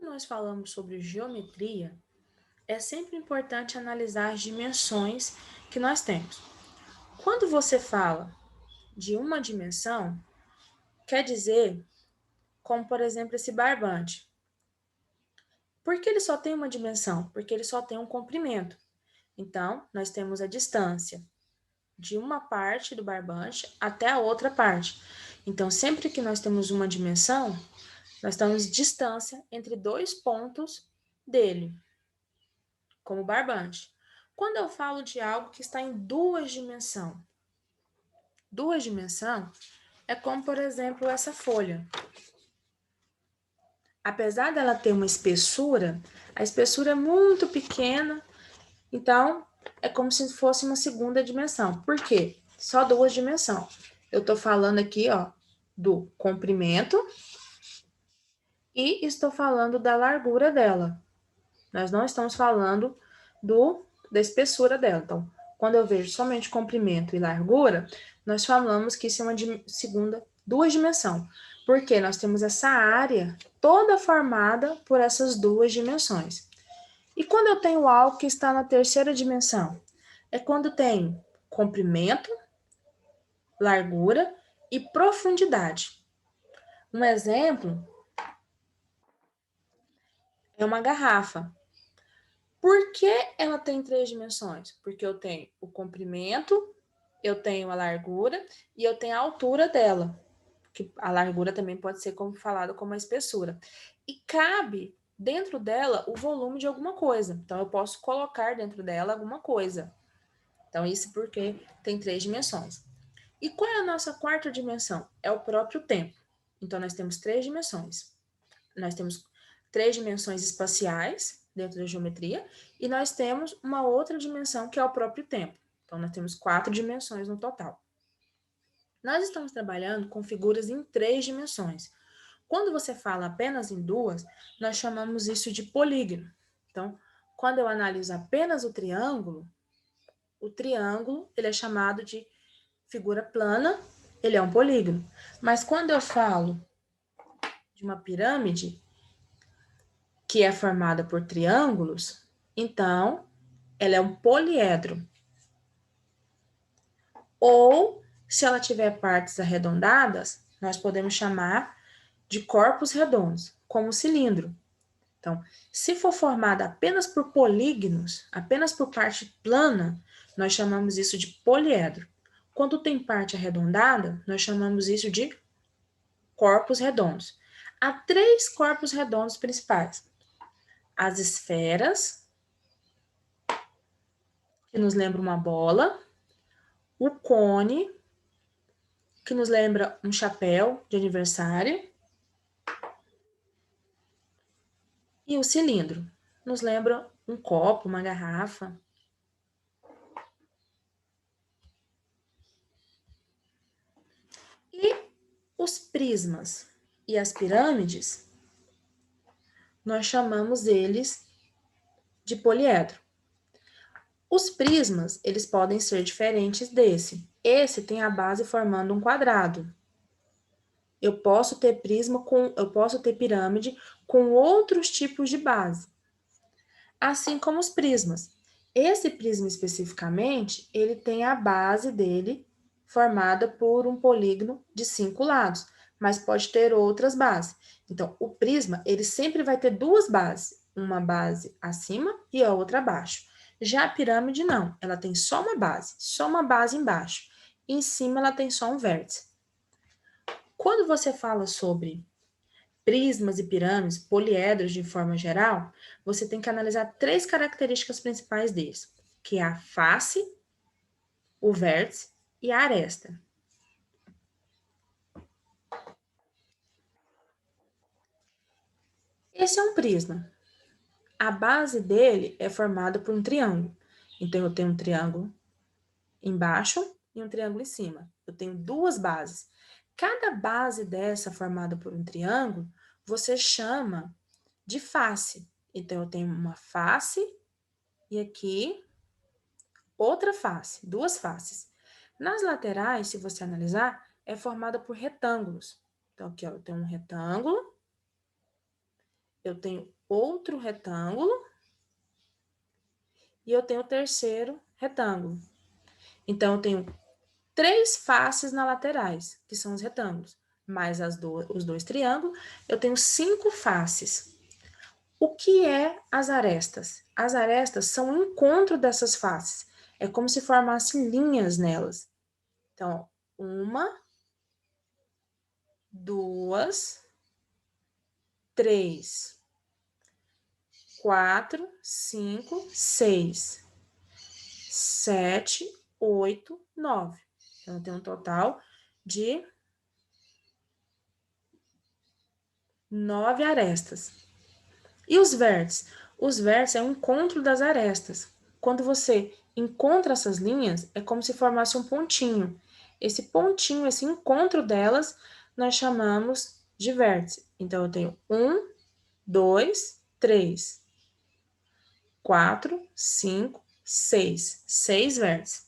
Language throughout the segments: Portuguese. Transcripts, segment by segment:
Nós falamos sobre geometria, é sempre importante analisar as dimensões que nós temos. Quando você fala de uma dimensão, quer dizer, como por exemplo esse barbante. Por que ele só tem uma dimensão? Porque ele só tem um comprimento. Então, nós temos a distância de uma parte do barbante até a outra parte. Então, sempre que nós temos uma dimensão, nós temos distância entre dois pontos dele, como barbante. Quando eu falo de algo que está em duas dimensões é como, por exemplo, essa folha. Apesar dela ter uma espessura, a espessura é muito pequena, então é como se fosse uma segunda dimensão. Por quê? Só duas dimensões. Eu estou falando aqui, ó, do comprimento e estou falando da largura dela. Nós não estamos falando da espessura dela. Então, quando eu vejo somente comprimento e largura, nós falamos que isso é uma duas dimensões. Porque nós temos essa área toda formada por essas duas dimensões. E quando eu tenho algo que está na terceira dimensão? É quando tem comprimento, largura e profundidade. Um exemplo é uma garrafa. Por que ela tem três dimensões? Porque eu tenho o comprimento, eu tenho a largura e eu tenho a altura dela. Que a largura também pode ser como falado como a espessura. E cabe dentro dela o volume de alguma coisa. Então eu posso colocar dentro dela alguma coisa. Então isso porque tem três dimensões. E qual é a nossa quarta dimensão? É o próprio tempo. Então nós temos três dimensões. Nós temos três dimensões espaciais dentro da geometria e nós temos uma outra dimensão que é o próprio tempo. Então, nós temos quatro dimensões no total. Nós estamos trabalhando com figuras em três dimensões. Quando você fala apenas em duas, nós chamamos isso de polígono. Então, quando eu analiso apenas o triângulo ele é chamado de figura plana, ele é um polígono. Mas quando eu falo de uma pirâmide, que é formada por triângulos, então ela é um poliedro. Ou, se ela tiver partes arredondadas, nós podemos chamar de corpos redondos, como o cilindro. Então, se for formada apenas por polígonos, apenas por parte plana, nós chamamos isso de poliedro. Quando tem parte arredondada, nós chamamos isso de corpos redondos. Há três corpos redondos principais: as esferas, que nos lembra uma bola, o cone, que nos lembra um chapéu de aniversário, e o cilindro, nos lembra um copo, uma garrafa. E os prismas e as pirâmides, nós chamamos eles de poliedro. Os prismas, eles podem ser diferentes desse. Esse tem a base formando um quadrado. Eu posso ter pirâmide com outros tipos de base, assim como os prismas. Esse prisma especificamente, ele tem a base dele formada por um polígono de 5 lados, mas pode ter outras bases. Então, o prisma, ele sempre vai ter duas bases, uma base acima e a outra abaixo. Já a pirâmide não, ela tem só uma base embaixo. E em cima ela tem só um vértice. Quando você fala sobre prismas e pirâmides, poliedros de forma geral, você tem que analisar três características principais deles, que é a face, o vértice e a aresta. Esse é um prisma. A base dele é formada por um triângulo. Então, eu tenho um triângulo embaixo e um triângulo em cima. Eu tenho duas bases. Cada base dessa formada por um triângulo, você chama de face. Então, eu tenho uma face e aqui outra face, duas faces. Nas laterais, se você analisar, é formada por retângulos. Então, aqui ó, eu tenho um retângulo, eu tenho outro retângulo e eu tenho o terceiro retângulo. Então, eu tenho 3 faces nas laterais, que são os retângulos, mais os 2 triângulos, eu tenho 5 faces. O que é as arestas? As arestas são o encontro dessas faces. É como se formassem linhas nelas. Então, 1, 2, 3, 4, 5, 6, 7, 8, 9. Então, tem um total de 9 arestas. E os vértices? Os vértices é o encontro das arestas. Quando você encontra essas linhas, é como se formasse um pontinho. Esse pontinho, esse encontro delas, nós chamamos de vértice. Então, eu tenho 1, 2, 3, 4, 5, 6. 6 vértices.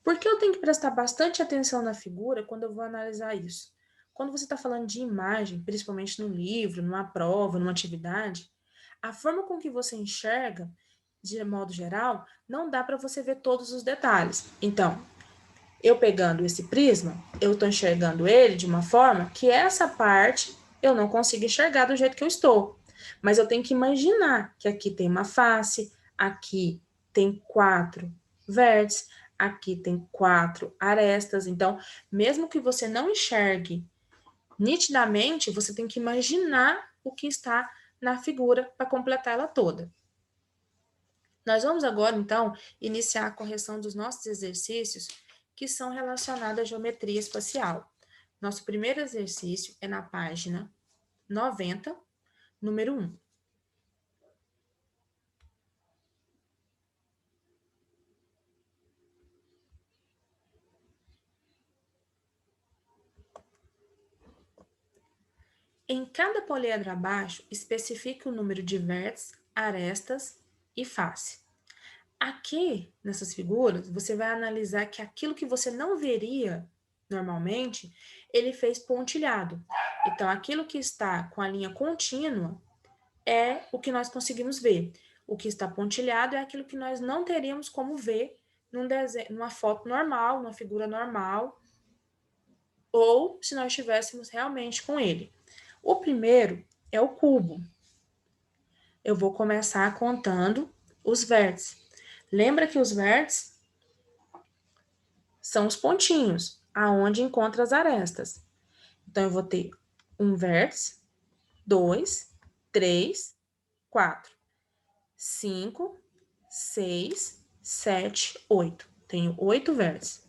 Por que eu tenho que prestar bastante atenção na figura quando eu vou analisar isso? Quando você está falando de imagem, principalmente no livro, numa prova, numa atividade, a forma com que você enxerga, de modo geral, não dá para você ver todos os detalhes. Então, eu pegando esse prisma, eu estou enxergando ele de uma forma que essa parte eu não consigo enxergar do jeito que eu estou. Mas eu tenho que imaginar que aqui tem uma face, aqui tem 4 vértices, aqui tem 4 arestas. Então, mesmo que você não enxergue nitidamente, você tem que imaginar o que está na figura para completar ela toda. Nós vamos agora, então, iniciar a correção dos nossos exercícios que são relacionados à geometria espacial. Nosso primeiro exercício é na página 90, número 1. Em cada poliedro abaixo, especifique o número de vértices, arestas e face. Aqui, nessas figuras, você vai analisar que aquilo que você não veria normalmente, ele fez pontilhado. Então, aquilo que está com a linha contínua é o que nós conseguimos ver. O que está pontilhado é aquilo que nós não teríamos como ver numa foto normal, numa figura normal, ou se nós estivéssemos realmente com ele. O primeiro é o cubo. Eu vou começar contando os vértices. Lembra que os vértices são os pontinhos, aonde encontra as arestas. Então, eu vou ter um vértice, 2, 3, 4, 5, 6, 7, 8. Tenho 8 vértices.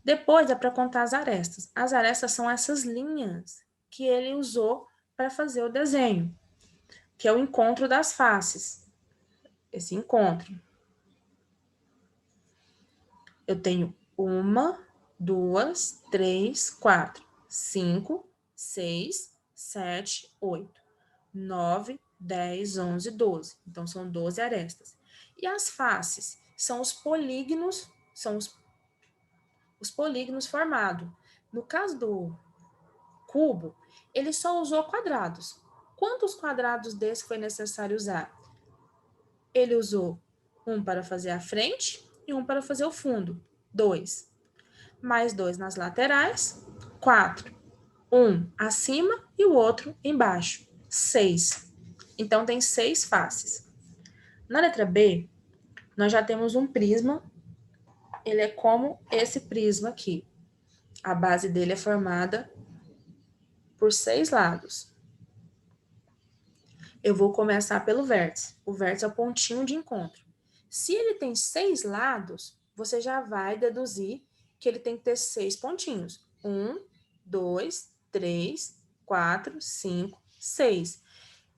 Depois, é para contar as arestas. As arestas são essas linhas que ele usou para fazer o desenho, que é o encontro das faces. Esse encontro. Eu tenho 1, 2, 3, 4, 5, 6, 7, 8, 9, 10, 11, 12. Então, são 12 arestas. E as faces são os polígonos, são os polígonos formados. No caso do cubo, ele só usou quadrados. Quantos quadrados desse foi necessário usar? Ele usou um para fazer a frente e um para fazer o fundo. 2. Mais 2 nas laterais. 4. Um acima e o outro embaixo. 6. Então, tem 6 faces. Na letra B, nós já temos um prisma. Ele é como esse prisma aqui. A base dele é formada por 6 lados. Eu vou começar pelo vértice. O vértice é o pontinho de encontro. Se ele tem 6 lados, você já vai deduzir que ele tem que ter 6 pontinhos. 1, 2, 3, 4, 5, 6.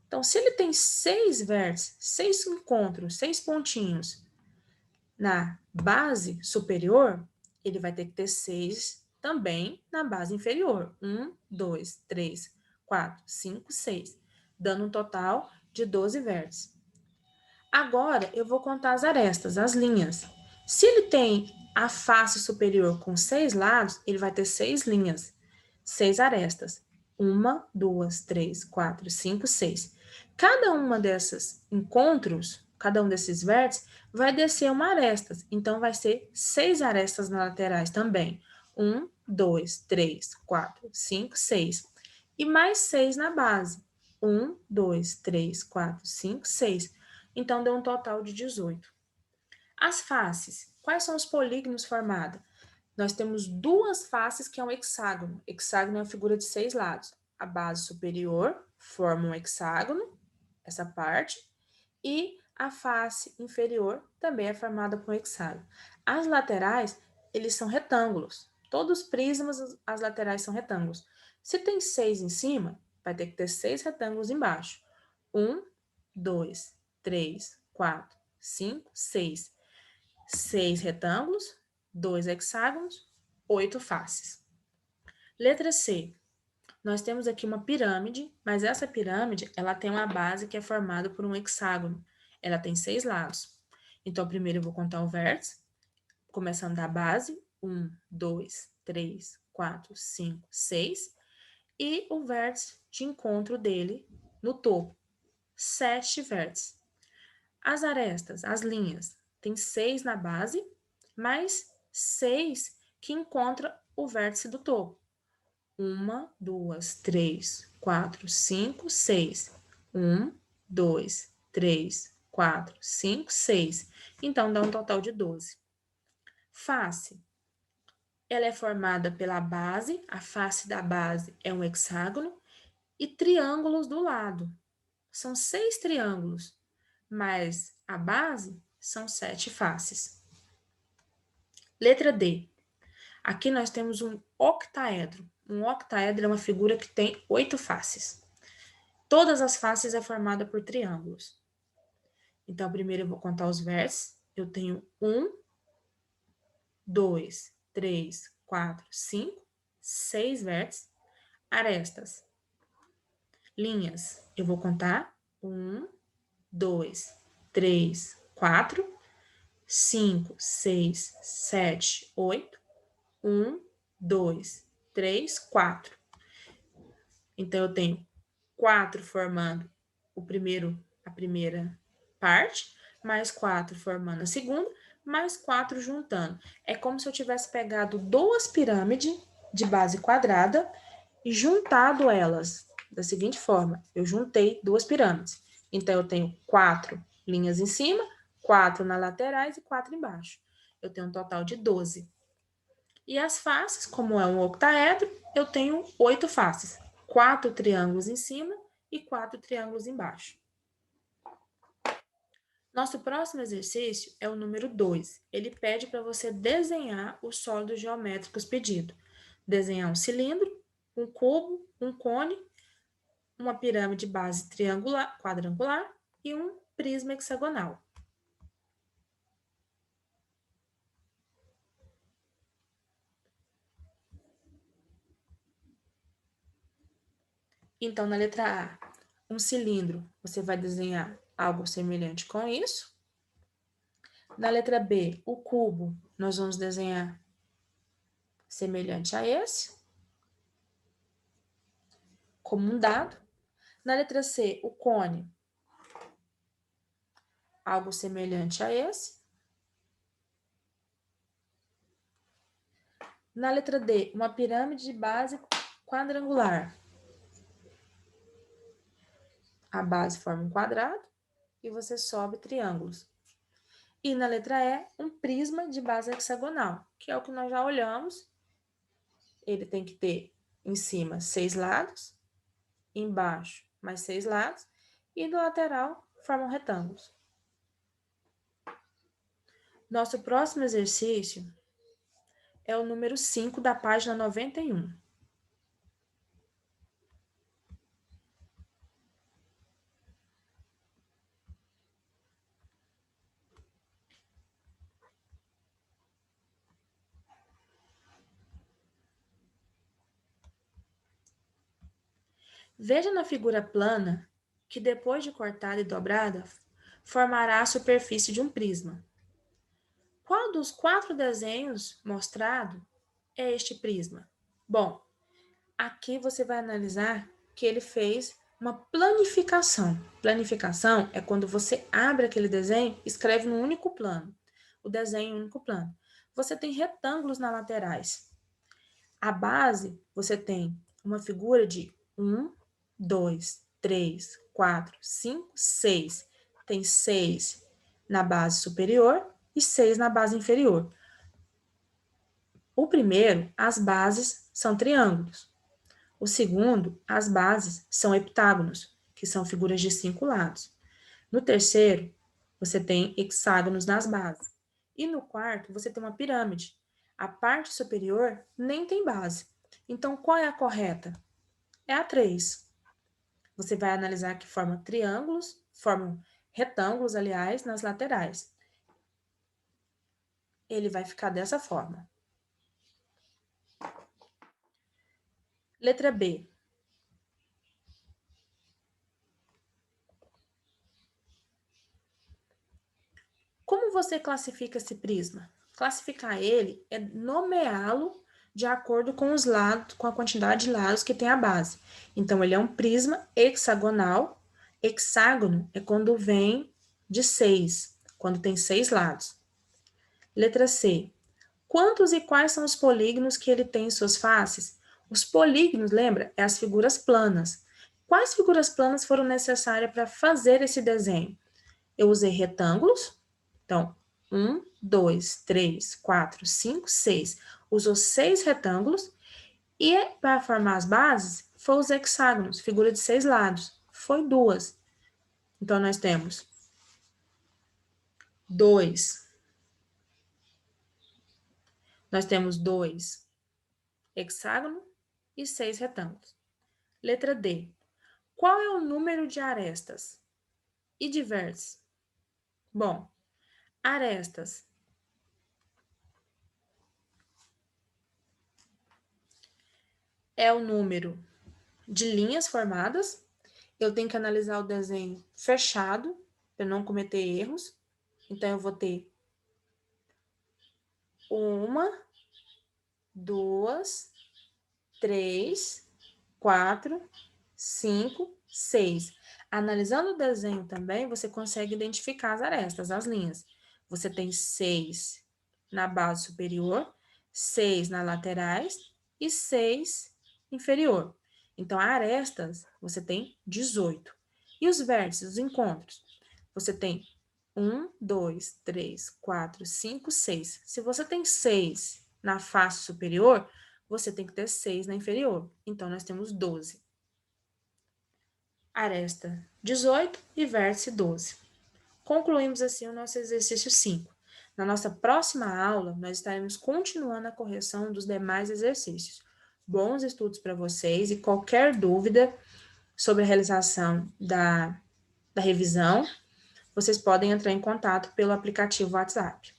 Então, se ele tem 6 vértices, 6 encontros, 6 pontinhos na base superior, ele vai ter que ter 6 também na base inferior. 1, 2, 3, 4, 5, 6. Dando um total de 12 vértices. Agora, eu vou contar as arestas, as linhas. Se ele tem a face superior com 6 lados, ele vai ter 6 linhas, 6 arestas. 1, 2, 3, 4, 5, 6. Cada uma desses encontros, cada um desses vértices, vai descer uma aresta. Então, vai ser 6 arestas nas laterais também. 1, 2, 3, 4, 5, 6. E mais 6 na base. 1, 2, 3, 4, 5, 6. Então, deu um total de 18. As faces. Quais são os polígonos formados? Nós temos duas faces que é um hexágono. Hexágono é uma figura de 6 lados. A base superior forma um hexágono, essa parte, e a face inferior também é formada por um hexágono. As laterais, eles são retângulos. Todos os prismas, as laterais são retângulos. Se tem 6 em cima, vai ter que ter 6 retângulos embaixo. 1, 2, 3, 4, 5, 6. 6 retângulos, 2 hexágonos, 8 faces. Letra C. Nós temos aqui uma pirâmide, mas essa pirâmide ela tem uma base que é formada por um hexágono. Ela tem 6 lados. Então, primeiro eu vou contar o vértice, começando da base. 1, 2, 3, 4, 5, 6. E o vértice de encontro dele no topo. 7 vértices. As arestas, as linhas, tem 6 na base, mais 6 que encontra o vértice do topo. 1, 2, 3, 4, 5, 6. 1, 2, 3, 4, 5, 6. Então, dá um total de 12. Face. Ela é formada pela base, a face da base é um hexágono, e triângulos do lado. São 6 triângulos, mas a base são 7 faces. Letra D. Aqui nós temos um octaedro. Um octaedro é uma figura que tem 8 faces. Todas as faces é formada por triângulos. Então, primeiro eu vou contar os vértices. Eu tenho 1, 2, 3, 4, 5, 6 vértices. Arestas. Linhas. Eu vou contar 1, 2, 3, 4, 5, 6, 7, 8. 1, 2, 3, 4. Então, eu tenho 4 formando a primeira parte, mais 4 formando a segunda, mais 4 juntando. É como se eu tivesse pegado duas pirâmides de base quadrada e juntado elas da seguinte forma. Eu juntei duas pirâmides. Então, eu tenho 4 linhas em cima, 4 nas laterais e 4 embaixo. Eu tenho um total de 12. E as faces, como é um octaedro, eu tenho 8 faces. 4 triângulos em cima e 4 triângulos embaixo. Nosso próximo exercício é o número 2. Ele pede para você desenhar os sólidos geométricos pedidos. Desenhar um cilindro, um cubo, um cone, uma pirâmide base triangular, quadrangular e um prisma hexagonal. Então, na letra A, um cilindro, você vai desenhar algo semelhante com isso. Na letra B, o cubo, nós vamos desenhar semelhante a esse, como um dado. Na letra C, o cone, algo semelhante a esse. Na letra D, uma pirâmide de base quadrangular. A base forma um quadrado e você sobe triângulos. E na letra E, um prisma de base hexagonal, que é o que nós já olhamos. Ele tem que ter em cima 6 lados, embaixo mais 6 lados, e do lateral formam retângulos. Nosso próximo exercício é o número 5 da página 91. Veja na figura plana que depois de cortada e dobrada, formará a superfície de um prisma. Qual dos 4 desenhos mostrado é este prisma? Bom, Aqui você vai analisar que ele fez uma planificação. Planificação é quando você abre aquele desenho e escreve num único plano. O desenho em um único plano. Você tem retângulos nas laterais. A base, você tem uma figura de 1, 2, 3, 4, 5, 6. Tem 6 na base superior e 6 na base inferior. O primeiro, as bases são triângulos. O segundo, as bases são heptágonos, que são figuras de 5 lados. No terceiro, você tem hexágonos nas bases. E no quarto, você tem uma pirâmide. A parte superior nem tem base. Então, qual é a correta? É a 3. Você vai analisar que formam retângulos, aliás, nas laterais. Ele vai ficar dessa forma. Letra B. Como você classifica esse prisma? Classificar ele é nomeá-lo de acordo com os lados, com a quantidade de lados que tem a base. Então, ele é um prisma hexagonal. Hexágono é quando vem de 6, quando tem 6 lados. Letra C. Quantos e quais são os polígonos que ele tem em suas faces? Os polígonos, lembra? É as figuras planas. Quais figuras planas foram necessárias para fazer esse desenho? Eu usei retângulos. Então, 1, 2, 3, 4, 5, 6. Usou 6 retângulos. E para formar as bases, foi os hexágonos, figura de 6 lados. Foi 2. Então, nós temos 2. Nós temos 2 hexágonos e 6 retângulos. Letra D. Qual é o número de arestas e de vértices? Bom, arestas é o número de linhas formadas. Eu tenho que analisar o desenho fechado para não cometer erros. Então, eu vou ter 1, 2, 3, 4, 5, 6. Analisando o desenho também, você consegue identificar as arestas, as linhas. Você tem 6 na base superior, 6 nas laterais e 6 inferior. Então, arestas, você tem 18. E os vértices, os encontros? Você tem 1, 2, 3, 4, 5, 6. Se você tem 6 na face superior, você tem que ter 6 na inferior. Então, nós temos 12. Aresta 18 e vértice 12. Concluímos assim o nosso exercício 5. Na nossa próxima aula, nós estaremos continuando a correção dos demais exercícios. Bons estudos para vocês e qualquer dúvida sobre a realização da revisão, vocês podem entrar em contato pelo aplicativo WhatsApp.